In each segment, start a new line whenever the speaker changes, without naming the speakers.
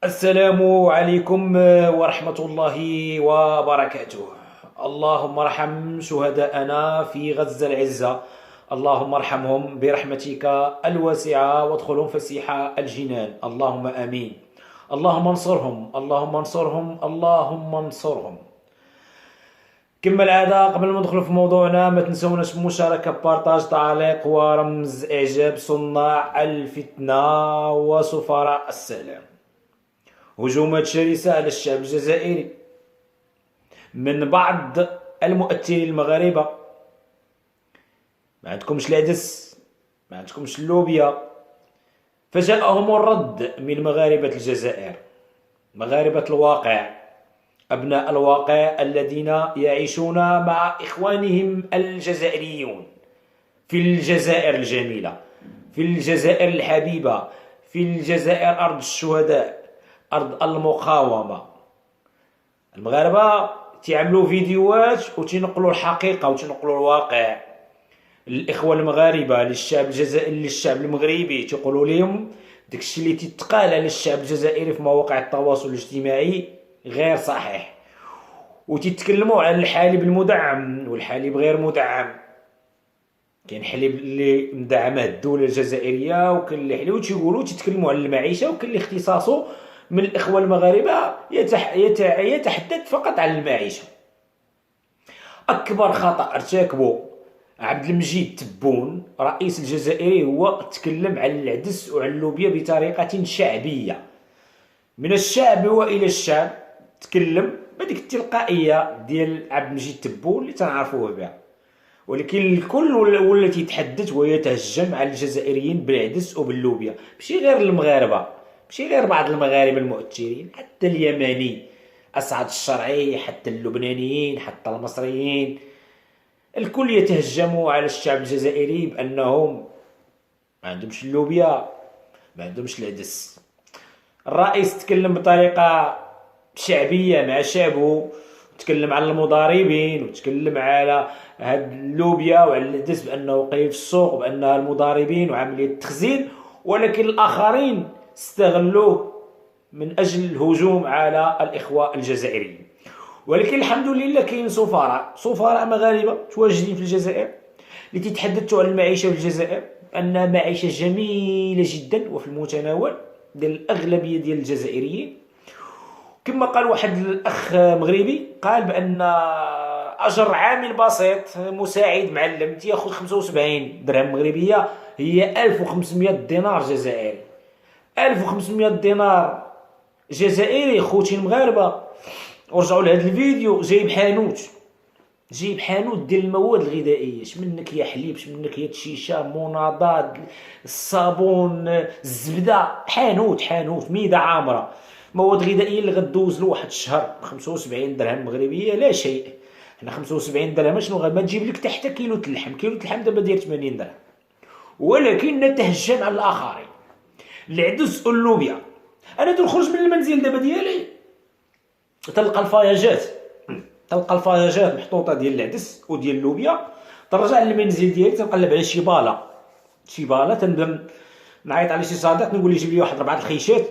السلام عليكم ورحمة الله وبركاته. اللهم ارحم شهداءنا في غزة العزة، اللهم ارحمهم برحمتك الواسعة وادخلهم فسيح الجنان، اللهم آمين. اللهم انصرهم، اللهم انصرهم، اللهم انصرهم. كما العادة قبل ما ندخل في موضوعنا ما تنسوناش مشاركة، بارطاج، تعليق ورمز إعجاب صناع الفتنة وسفراء السلام. هجومات شرسة على الشعب الجزائري من بعض المؤثرين المغاربة. ما عندكمش العدس، ما عندكمش اللوبيا، فجاءهم الرد من مغاربة الجزائر، مغاربة الواقع، أبناء الواقع الذين يعيشون مع إخوانهم الجزائريون في الجزائر الجميلة، في الجزائر الحبيبة، في الجزائر أرض الشهداء، أرض المقاومة. المغاربة تعملوا فيديوهات وتنقلوا الحقيقة وتنقلوا الواقع. الإخوة المغاربة للشعب الجزائري، للشعب المغربي، تقولوا لهم داكشي اللي تتقال على الشعب الجزائري في مواقع التواصل الاجتماعي غير صحيح، وتتكلموا على الحليب المدعم والحليب غير مدعم. كاين حليب اللي مدعمه الدولة الجزائرية، وكاين اللي حليب تيقولوا تتكلموا على المعيشة، وكاين اللي اختصاصه من الإخوة المغاربة يتحدث فقط عن المعيشة. أكبر خطأ ارتكبه عبد المجيد تبون رئيس الجزائري هو تكلم عن العدس وعن اللوبيا بطريقة شعبية، من الشعب وإلى الشعب. تكلم بهذيك التلقائية ديال عبد المجيد تبون اللي تنعرفوه بها، ولكن الكل ولا تيتحدث ويتهجم على الجزائريين بالعدس وباللوبيا. ماشي غير المغاربة، ماشي غير بعض المغاربة المؤثرين، حتى اليمني أسعد الشرعي، حتى اللبنانيين، حتى المصريين، الكل يتهجموا على الشعب الجزائري بأنهم ما عندهمش اللوبيا، ما عندهمش العدس. الرئيس تكلم بطريقة شعبية مع شعبه، وتكلم على المضاربين، وتكلم على هاد اللوبيا وعلى العدس بأنه قليل في السوق، وبأنها المضاربين وعملية تخزين، ولكن الآخرين استغلوه من أجل الهجوم على الإخوة الجزائريين. ولكن الحمد لله كاين سفراء مغاربة تواجدين في الجزائر اللي تتحدثوا عن المعيشة في الجزائر، أنها معيشة جميلة جدا وفي المتناول ديال الأغلبية ديال الجزائريين. كما قال واحد الأخ مغربي، قال بأن أجر عامل بسيط مساعد معلم تياخذ 75 درهم مغربية، هي 1500 دينار جزائري. 1500 دينار جزائري خوتي المغاربة. ورجعوا لهذا الفيديو، جايب حانوت ديال المواد الغذائيه، منك يا حليب، منك يا الشيشه، مناضاد، الصابون، الزبده، حانوت ميده عامره مواد غذائيه اللي غدوز له واحد الشهر ب 75 درهم مغربيه لا شيء. حنا 75 درهم شنو ما تجيب لك حتى كيلو اللحم، دابا داير 80 درهم. ولكن نتهجم على الاخرين. العدس واللوبيا، انا تنخرج من المنزل دابا ديالي تلقى الفاياجات محطوطه ديال العدس وديال اللوبيا. ترجع للمنزل ديالي تنقلب على شي باله تنبدا نعيط على شي صديق نقول لي جيب لي واحد 4 الخيشات،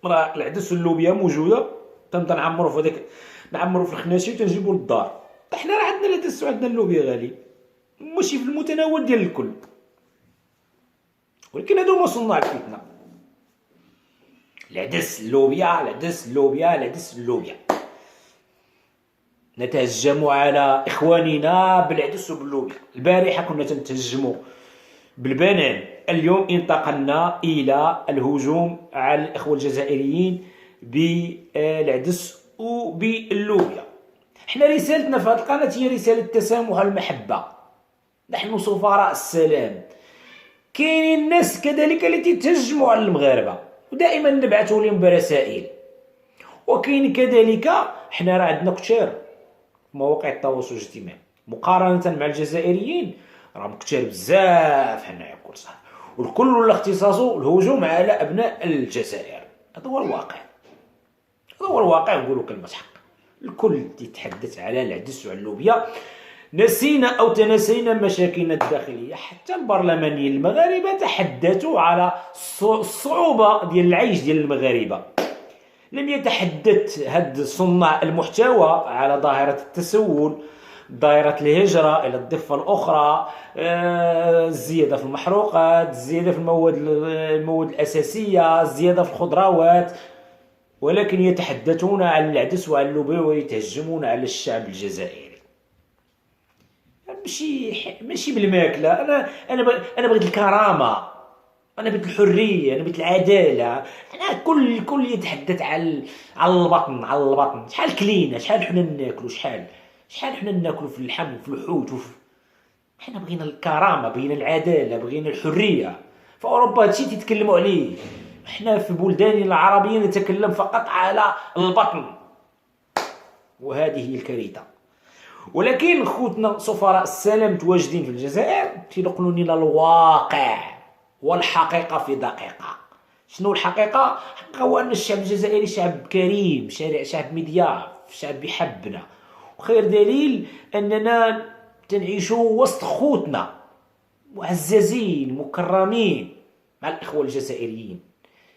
راه العدس واللوبيا موجوده. تنبدا نعمرو في الخناشي وتنجيبو للدار. حنا راه عندنا العدس وعندنا اللوبيا غالي، ماشي في المتناول ديال الكل، ولكن هادو هما صناع الفتنه. العدس اللوبيا. نتهجموا على إخواننا بالعدس وباللوبيا. البارحة كنا تنتهجموا بالبنان، اليوم انتقلنا إلى الهجوم على الإخوة الجزائريين بالعدس وباللوبيا. احنا رسالتنا في هذه القناة هي رسالة التسامح والمحبة. نحن سفراء السلام. كاينين الناس كذلك اللي تتهجموا على المغاربة ودائما نبعثوا لهم برسائل، وكاين كذلك حنا راه عندنا كثار مواقع التواصل الاجتماعي مقارنة مع الجزائريين، راهم كثار بزاف حنايا بكل صراحة، والكل ولا اختصاصه الهجوم على أبناء الجزائر. هذا هو الواقع، نقولوا كلمة حق. الكل يتحدث على العدس وعلى اللوبيا. نسينا أو تناسينا مشاكلنا الداخلية. حتى البرلمانيين المغاربة تحدثوا على الصعوبة ديال العيش ديال المغاربة. لم يتحدث هاد صناع المحتوى على ظاهرة التسول، ظاهرة الهجرة إلى الضفة الأخرى، الزيادة في المحروقات، الزيادة في المواد الأساسية، الزيادة في الخضروات، ولكن يتحدثون عن العدس وعن اللوبيا ويتهجمون على الشعب الجزائري. ماشي بالماكلة. أنا بغيت الكرامة، انا بغيت الحريه، انا بغيت العداله. انا كل يتحدث على البطن، على البطن. شحال كلينا، شحال حنا ناكلوا، شحال حنا ناكلوا في اللحم وفي الحوت حنا بغينا الكرامه، بغينا العداله، بغينا الحريه. في اوروبا هادشي تيتكلموا عليه. حنا في بلداننا العربيه نتكلم فقط على البطن، وهذه هي الكارثه. ولكن خوتنا سفراء السلام متواجدين في الجزائر تينقلوا لنا الواقع والحقيقة في دقيقة. شنو الحقيقة؟ الحقيقة هو أن الشعب الجزائري شعب كريم، شعب مضياف، شعب يحبنا، وخير دليل أننا تنعيشوا وسط خوتنا معززين مكرمين مع الإخوة الجزائريين.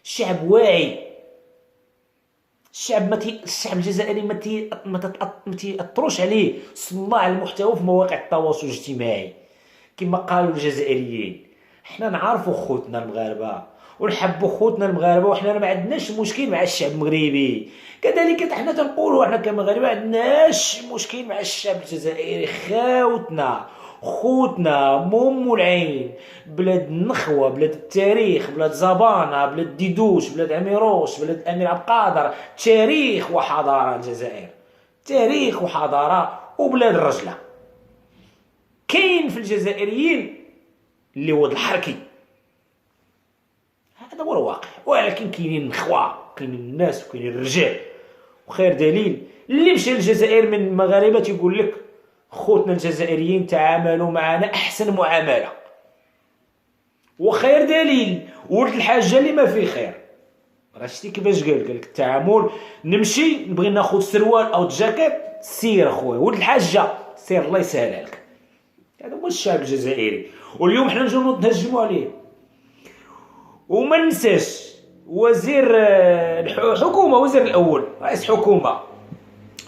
الشعب واعي، الشعب الجزائري ما تأثروش عليه صناع المحتوى في مواقع التواصل الاجتماعي. كما قالوا الجزائريين، حنا نعرفوا خوتنا المغاربه ونحبوا خوتنا المغاربه، وحنا ما عندناش مشكل مع الشعب المغربي. كذلك حنا تنقولوا حنا كمغاربه ما عندناش مشكل مع الشعب الجزائري. خاوتنا، خوتنا، مومو العين، بلاد النخوه، بلاد التاريخ، بلاد زبانه، بلاد ديدوش، بلاد عميروش، بلاد الامير عبد القادر. تاريخ وحضاره الجزائر، تاريخ وحضاره وبلاد الرجله. كاين في الجزائريين اللي هو الحركي، هذا هو الواقع. ولكن كاينين النخوه، كاينين الناس، وكاينين الرجال. وخير دليل اللي مشى للجزائر من المغاربه تيقول لك خوتنا الجزائريين تعاملوا معنا احسن معامله. وخير دليل ولد الحاجه اللي ما فيه خير. راه شتي كيفاش قال لك التعامل. نمشي نبغي ناخذ سروال او جاكيت، سير اخويا ولد الحاجه، سير الله يسهلها لك. هذا هو الشعب الجزائري. واليوم حنا نجيو نهجموا عليه. وما ننساش وزير الحكومه، وزير الاول، رئيس حكومه،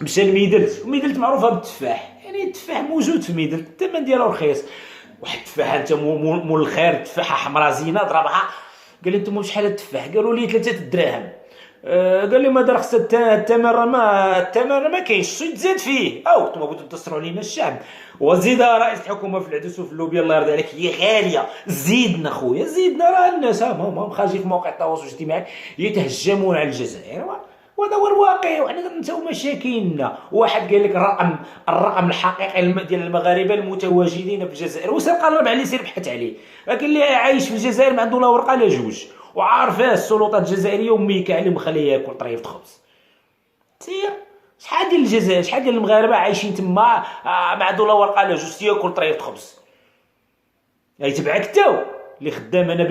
مشى لميدلت. وميدلت معروفه بالتفاح، يعني التفاح موجود في ميدلت، الثمن ديالو رخيص. واحد التفاحه انت مول الخير، تفاحه حمراء زينه ضربها، قال لي انتم شحال التفاح؟ قالوا لي 3 دراهم. قال لي ما رخص الثمن ما كاينش، يتزاد فيه. او انتم بغيتوا تسرعوا علينا الشعب. وزيد رئيس الحكومه في العدس وفي اللوبيا، الله يرضي عليك، هي غاليه، زيدنا خويا، زيدنا. راه الناس هم خارجين في مواقع التواصل الاجتماعي يتهجمون على الجزائر، وهذا هو الواقع. وحنا نساو مشاكلنا. واحد قال لك الرقم الحقيقي ديال المغاربه المتواجدين في الجزائر، وسير قرب عليه، سير بحث عليه. لكن اللي عايش في الجزائر ما عنده لا ورقه لا جوج، وعارفاه السلطات الجزائريه وميكا عليه مخليه ياكل طريفه خبز. سير شحال ديال الجزائر، شحال ديال المغاربه عايشين تما ما عنده لا ورقه لا جوج، تياكل طريفه خبز. يتبعك تا اللي خدام. انا